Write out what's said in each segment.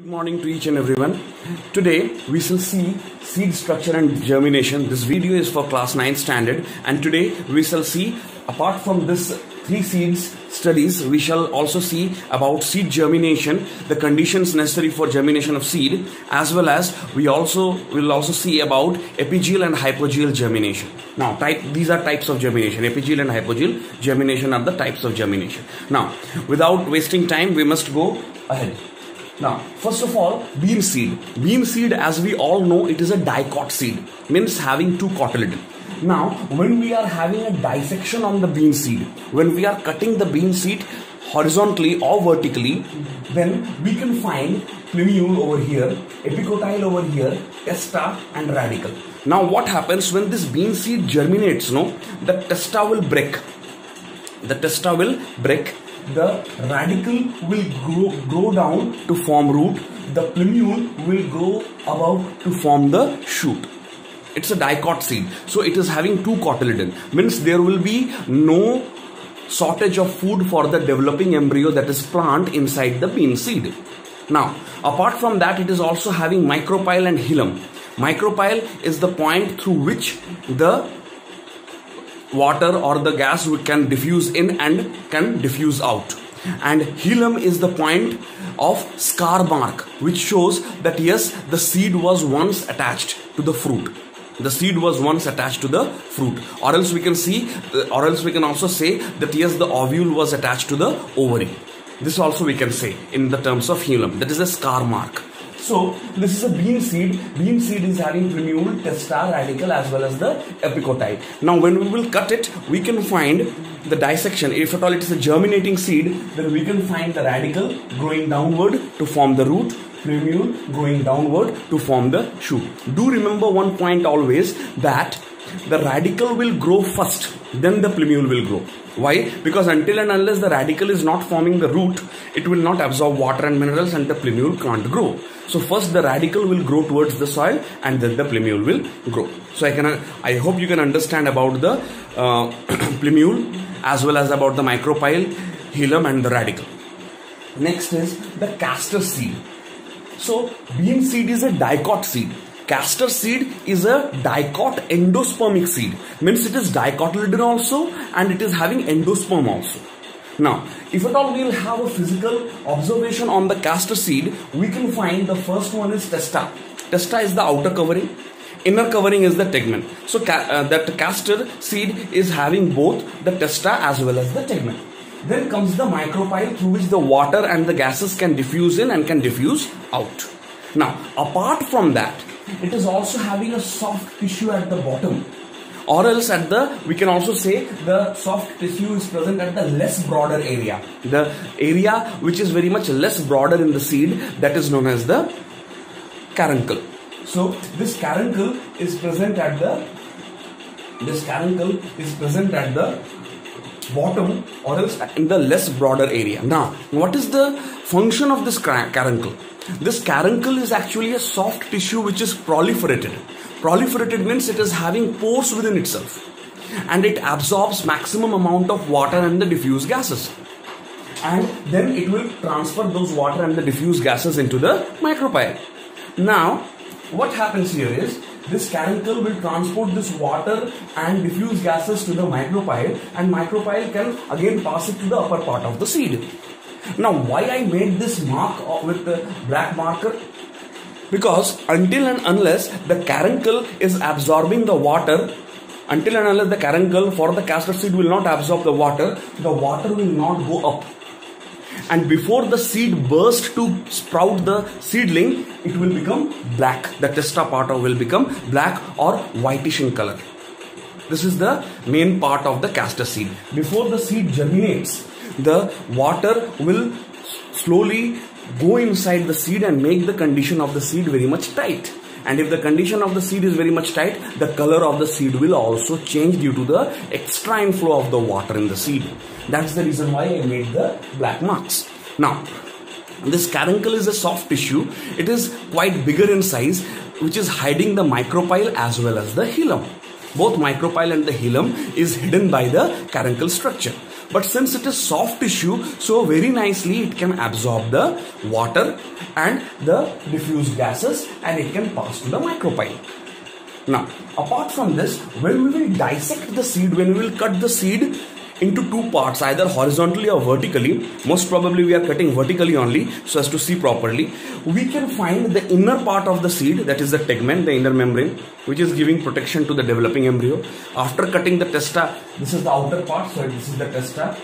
Good morning to each and everyone. Today we shall see seed structure and germination. This video is for class 9 standard, and today we shall see, apart from this 3 seeds studies, we shall also see about seed germination, the conditions necessary for germination of seed, as well as we will also see about epigeal and hypogeal germination. Now these are types of germination. Epigeal and hypogeal germination are the types of germination. Now without wasting time, we must go ahead. Now, first of all, bean seed. Bean seed, as we all know, it is a dicot seed, means having 2 cotyledon. Now, when we are having a dissection on the bean seed, when we are cutting the bean seed horizontally or vertically, then we can find plumule over here, epicotyle over here, testa and radicle. Now, what happens when this bean seed germinates? No, the testa will break. The testa will break. The radicle will grow down to form root. The plumule will grow above to form the shoot. It's a dicot seed, so it is having 2 cotyledon. Means there will be no shortage of food for the developing embryo, that is plant, inside the bean seed. Now, apart from that, it is also having micropyle and hilum. Micropyle is the point through which the water or the gas can diffuse in and can diffuse out, and hilum is the point of scar mark, which shows that yes, the seed was once attached to the fruit. The seed was once attached to the fruit, or else we can also say that yes, the ovule was attached to the ovary. This also we can say in the terms of hilum, that is a scar mark. So this is a bean seed. Bean seed is having plumule, testa, radicle, as well as the epicotyle. Now when we will cut it, we can find the dissection. If at all it is a germinating seed, then we can find the radicle growing downward to form the root, plumule going downward to form the shoot. Do remember one point always, that the radicle will grow first, then the plumule will grow. Why? Because until and unless the radicle is not forming the root, it will not absorb water and minerals, and the plumule can't grow. So first the radicle will grow towards the soil, and then the plumule will grow. So I hope you can understand about the plumule as well as about the micropyle, hilum and the radicle. Next is the castor seed. So bean seed is a dicot seed. Castor seed is a dicot endospermic seed, means it is dicotyledon also, and it is having endosperm also. Now, if at all we will have a physical observation on the castor seed, we can find the first one is testa. Testa is the outer covering, inner covering is the tegmen. So that castor seed is having both the testa as well as the tegmen. Then comes the micropyle, through which the water and the gases can diffuse in and can diffuse out. Now, apart from that, it is also having a soft tissue at the bottom, or else we can also say the soft tissue is present at the less broader area. The area which is very much less broader in the seed, that is known as the caruncle. So this caruncle is present at the bottom, or else in the less broader area. Now, what is the function of this caruncle? This caruncle is actually a soft tissue which is proliferated. Proliferated means it is having pores within itself, and it absorbs maximum amount of water and the diffuse gases, and then it will transfer those water and the diffuse gases into the micropyle. Now what happens here is, this caruncle will transport this water and diffuse gases to the micropyle, and micropyle can again pass it to the upper part of the seed. Now, why I made this mark with the black marker? Because until and unless the caruncle is absorbing the water, until and unless the caruncle for the castor seed will not absorb the water will not go up. And before the seed bursts to sprout the seedling, it will become black. The testa part will become black or whitish in color. This is the main part of the castor seed. Before the seed germinates, the water will slowly go inside the seed and make the condition of the seed very much tight. And if the condition of the seed is very much tight, the color of the seed will also change due to the extra inflow of the water in the seed. That's the reason why I made the black marks. Now, this caruncle is a soft tissue. It is quite bigger in size, which is hiding the micropyle as well as the hilum. Both micropyle and the hilum is hidden by the caruncle structure. but since it is soft tissue, so very nicely it can absorb the water and the diffused gases, and it can pass to the micropyle. Now, apart from this, when we will dissect the seed, when we will cut the seed into two parts, either horizontally or vertically, most probably we are cutting vertically only so as to see properly, we can find the inner part of the seed, that is the tegmen, the inner membrane, which is giving protection to the developing embryo. After cutting the testa, this is the outer part, so this is the testa.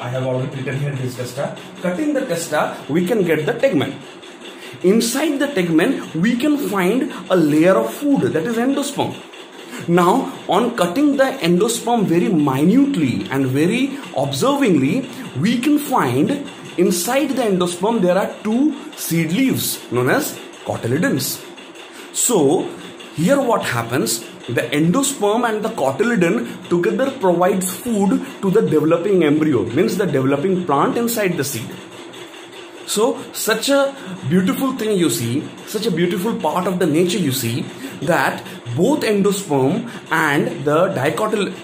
I have already written here this testa. Cutting the testa, we can get the tegmen. Inside the tegmen, we can find a layer of food, that is endosperm. Now, on cutting the endosperm very minutely and very observingly, we can find inside the endosperm there are two seed leaves known as cotyledons. So, here what happens, the endosperm and the cotyledon together provides food to the developing embryo, means the developing plant inside the seed. So, such a beautiful thing you see, such a beautiful part of the nature you see, that both endosperm and the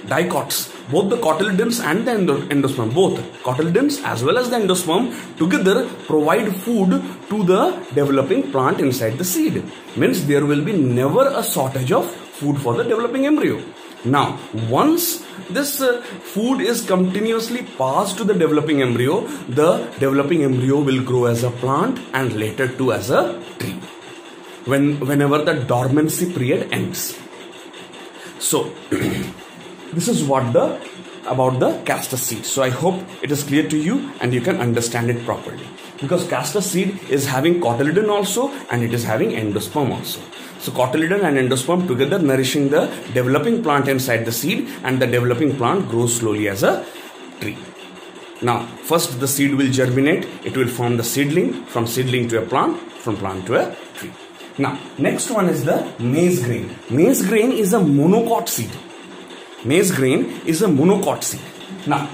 dicots, both the cotyledons and the endosperm, both cotyledons as well as the endosperm together provide food to the developing plant inside the seed. Means there will be never a shortage of food for the developing embryo. Now, once this food is continuously passed to the developing embryo, the developing embryo will grow as a plant and later too as a tree, whenever the dormancy period ends. So, this is what about the castor seed. So, I hope it is clear to you and you can understand it properly. Because castor seed is having cotyledon also and it is having endosperm also. So, cotyledon and endosperm together nourishing the developing plant inside the seed, and the developing plant grows slowly as a tree. Now, first the seed will germinate, it will form the seedling, from seedling to a plant, from plant to a tree. Now, next one is the maize grain. Maize grain is a monocot seed. Maize grain is a monocot seed. Now,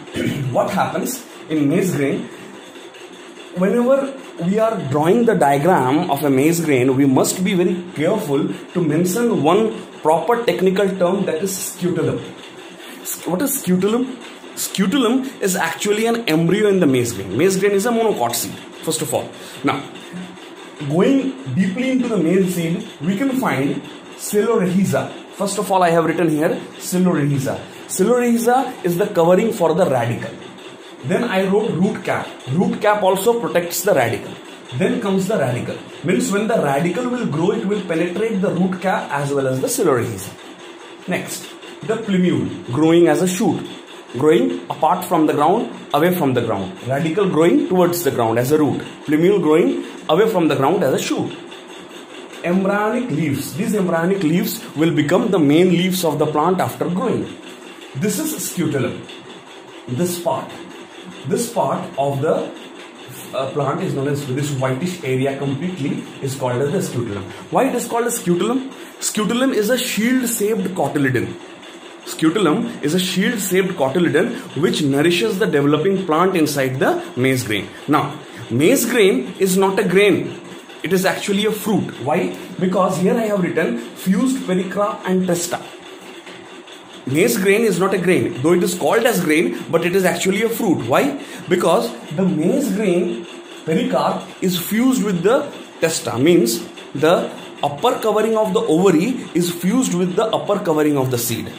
what happens in maize grain? Whenever we are drawing the diagram of a maize grain, we must be very careful to mention one proper technical term, that is scutellum. What is scutellum? Scutellum is actually an embryo in the maize grain. Maize grain is a monocot seed, first of all. Now, going deeply into the maize seed, we can find coelurrhiza. First of all, I have written here coelurrhiza. Coelurrhiza is the covering for the radicle. Then I wrote root cap. Root cap also protects the radicle. Then comes the radicle. Means when the radicle will grow, it will penetrate the root cap as well as the coelurrhiza. Next, the plumule, growing as a shoot, growing apart from the ground, away from the ground. Radicle growing towards the ground as a root. Plumule growing away from the ground as a shoot. Embryonic leaves. These embryonic leaves will become the main leaves of the plant after growing. This is scutellum. This part of the plant is known as, this whitish area completely is called as the scutellum. Why it is called a scutellum? Scutellum is a shield-shaped cotyledon. Scutellum is a shield-shaped cotyledon which nourishes the developing plant inside the maize grain. Now, maize grain is not a grain. It is actually a fruit. Why? Because here I have written fused pericarp and testa. Maize grain is not a grain, though it is called as grain, but it is actually a fruit. Why? Because the maize grain pericarp is fused with the testa, means the upper covering of the ovary is fused with the upper covering of the seed.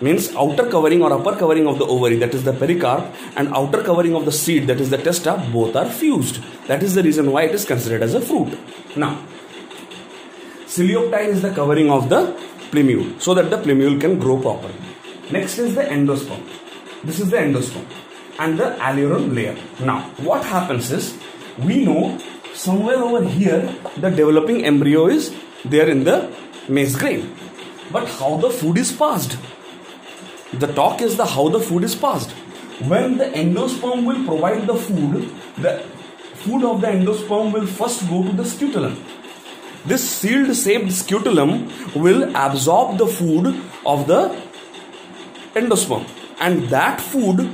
Means outer covering or upper covering of the ovary, that is the pericarp, and outer covering of the seed, that is the testa, both are fused. That is the reason why it is considered as a fruit. Now, coleoptile is the covering of the plumule, so that the plumule can grow properly. Next is the endosperm. This is the endosperm and the alluron layer. Now, what happens is, we know somewhere over here the developing embryo is there in the maize grain. But how the food is passed? The talk is the how the food is passed. When the endosperm will provide the food of the endosperm will first go to the scutellum. This shield-shaped scutellum will absorb the food of the endosperm, and that food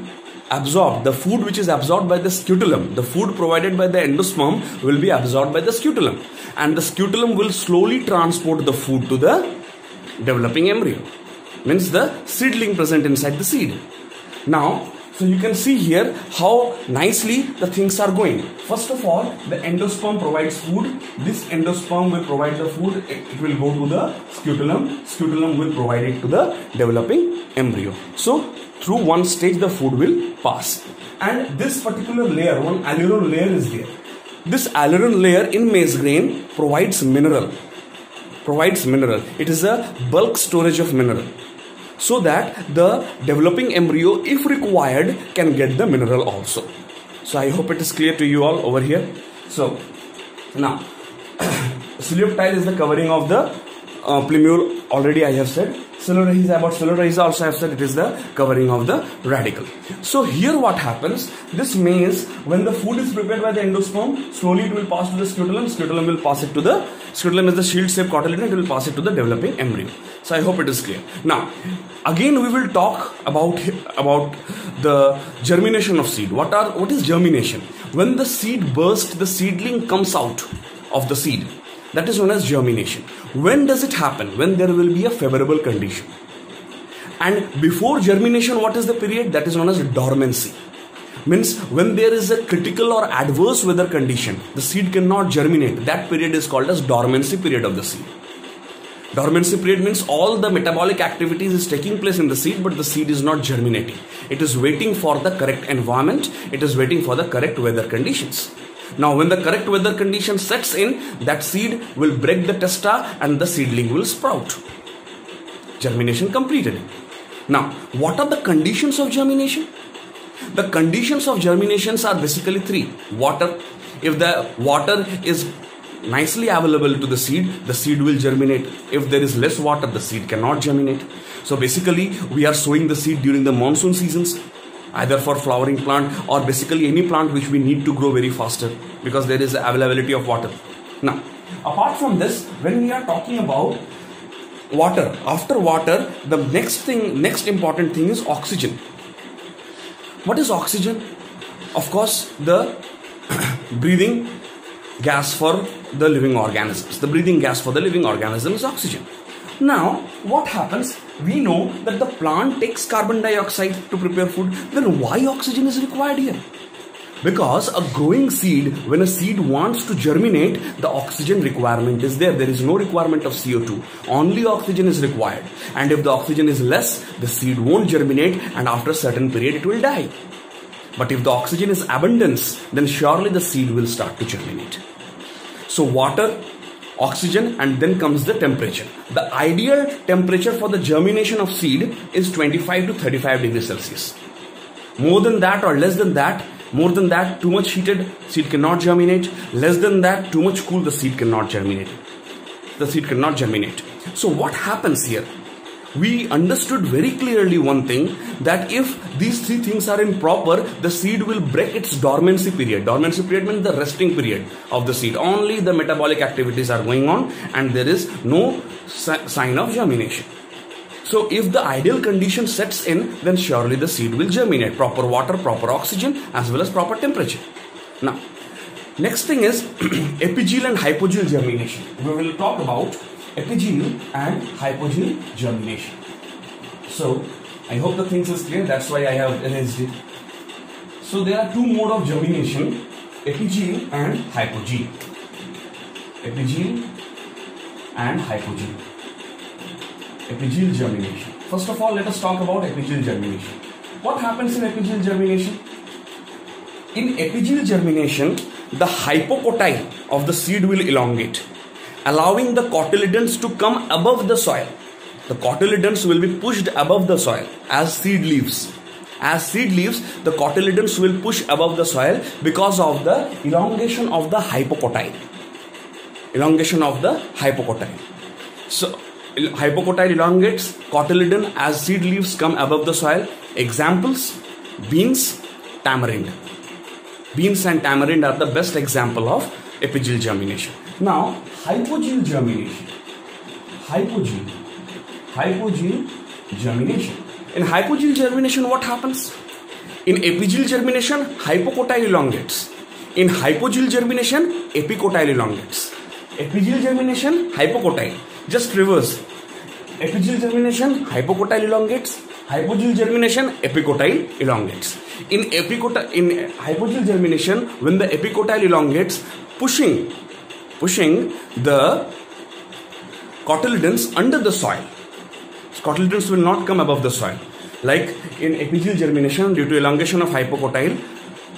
absorbed, the food which is absorbed by the scutellum, the food provided by the endosperm will be absorbed by the scutellum, and the scutellum will slowly transport the food to the developing embryo, means the seedling present inside the seed. Now, So you can see here how nicely the things are going. First of all, the endosperm provides food. This endosperm will provide the food. It will go to the scutellum. Scutellum will provide it to the developing embryo. So through one stage the food will pass. And this particular layer, one aleurone layer is there. This aleurone layer in maize grain provides mineral. It is a bulk storage of mineral, so that the developing embryo, if required, can get the mineral also. So I hope it is clear to you all over here. So now coleoptile is the covering of the plumule. Already I have said. About cellulorhiza also I have said it is the covering of the radicle. So here what happens, this maize, when the food is prepared by the endosperm, slowly it will pass to the scutellum. Scutellum will pass it to the, scutellum is the shield shaped cotyledon, it will pass it to the developing embryo. So I hope it is clear. Now again we will talk about the germination of seed. What is germination? When the seed bursts, the seedling comes out of the seed. That is known as germination. When does it happen? When there will be a favorable condition. And before germination, what is the period? That is known as dormancy. Means when there is a critical or adverse weather condition, the seed cannot germinate. That period is called as dormancy period of the seed. Dormancy period means all the metabolic activities is taking place in the seed, but the seed is not germinating. It is waiting for the correct environment. It is waiting for the correct weather conditions. Now when the correct weather condition sets in, that seed will break the testa and the seedling will sprout. Germination completed. Now what are the conditions of germination? The conditions of germinations are basically three. Water. If the water is nicely available to the seed will germinate. If there is less water, the seed cannot germinate. So basically we are sowing the seed during the monsoon seasons, either for flowering plant or basically any plant which we need to grow very faster because there is availability of water. Now apart from this, when we are talking about water, after water, the next important thing is oxygen. What is oxygen? Of course, the breathing gas for the living organisms. The breathing gas for the living organism is oxygen. Now, what happens? We know that the plant takes carbon dioxide to prepare food. Then why oxygen is required here? Because a growing seed, when a seed wants to germinate, the oxygen requirement is there. There is no requirement of CO2. Only oxygen is required. And if the oxygen is less, the seed won't germinate and after a certain period it will die. But if the oxygen is abundance, then surely the seed will start to germinate. So water, oxygen, and then comes the temperature. The ideal temperature for the germination of seed is 25 to 35 degrees Celsius. More than that or less than that, more than that, too much heated, seed cannot germinate. Less than that, too much cool, the seed cannot germinate. The seed cannot germinate. So what happens here? We understood very clearly one thing, that if these three things are improper, the seed will break its dormancy period. Dormancy period means the resting period of the seed. Only the metabolic activities are going on and there is no sign of germination. So if the ideal condition sets in, then surely the seed will germinate. Proper water, proper oxygen, as well as proper temperature. Now, next thing is epigeel and hypogeel germination. We will talk about epigeel and hypogeel germination. So I hope the things is clear. That's why I have erased it. So there are two modes of germination: epigeel and hypogeel. Epigeel and hypogeel. Epigeel germination. First of all, let us talk about epigeel germination. What happens in epigeel germination? In epigeel germination, the hypocotyle of the seed will elongate, allowing the cotyledons to come above the soil. The cotyledons will be pushed above the soil as seed leaves. As seed leaves, the cotyledons will push above the soil because of the elongation of the hypocotyle. Elongation of the hypocotyle. So, hypocotyle elongates, cotyledon as seed leaves come above the soil. Examples: beans, tamarind. Beans and tamarind are the best example of epigeel germination. Now, hypogeel germination. Hypogeel germination. In hypogeel germination, what happens? In epigeel germination, hypocotyle elongates. In hypogeel germination, epicotyle elongates. Epigeel germination, hypocotyle. Just reverse. Epigeel germination, hypocotyle elongates. Hypogeel germination, epicotyle elongates. In hypogel germination, when the epicotyle elongates, pushing the cotyledons under the soil. Cotyledons will not come above the soil. Like in epigel germination, due to elongation of hypocotyle,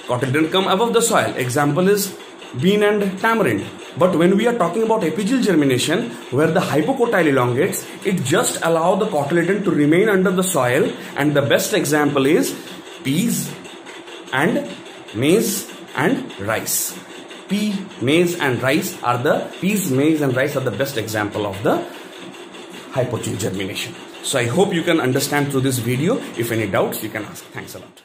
cotyledons come above the soil. Example is bean and tamarind. But when we are talking about epigel germination, where the hypocotyle elongates, it just allows the cotyledon to remain under the soil, and the best example is peas and maize and rice. Peas, maize and rice are the best example of the hypogel germination. So I hope you can understand through this video. If any doubts, you can ask. Thanks a lot.